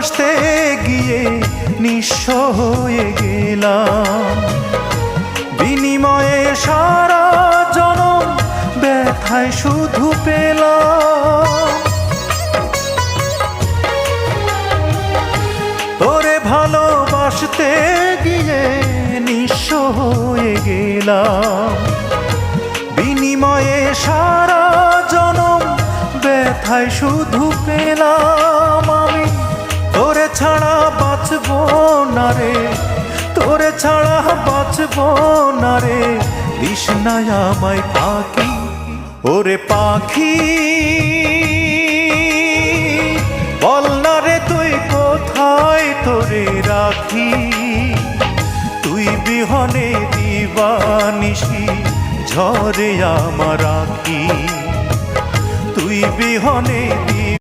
ভালোবাসতে গিয়ে নিঃস্ব হয়ে গেলাম, বিনিময়ে সারা জনম ব্যথায় শুধু পেলাম। তোরে ভালোবাসতে গিয়ে নিঃস্ব হয়ে গেলাম, বিনিময়ে সারা জনম ব্যথায় শুধু পেলাম। আমি তোরে ছাড়া বাঁচব না রে, তোরে ছাড়া বাঁচব না রে, তৃষ্ণায় আমায় পাখি। ওরে পাখি বল না রে তুই কোথায় তোরে রাখি, তুই বিহনে দিবানিশি ঝরে আমার আঁখি, তুই বিহনে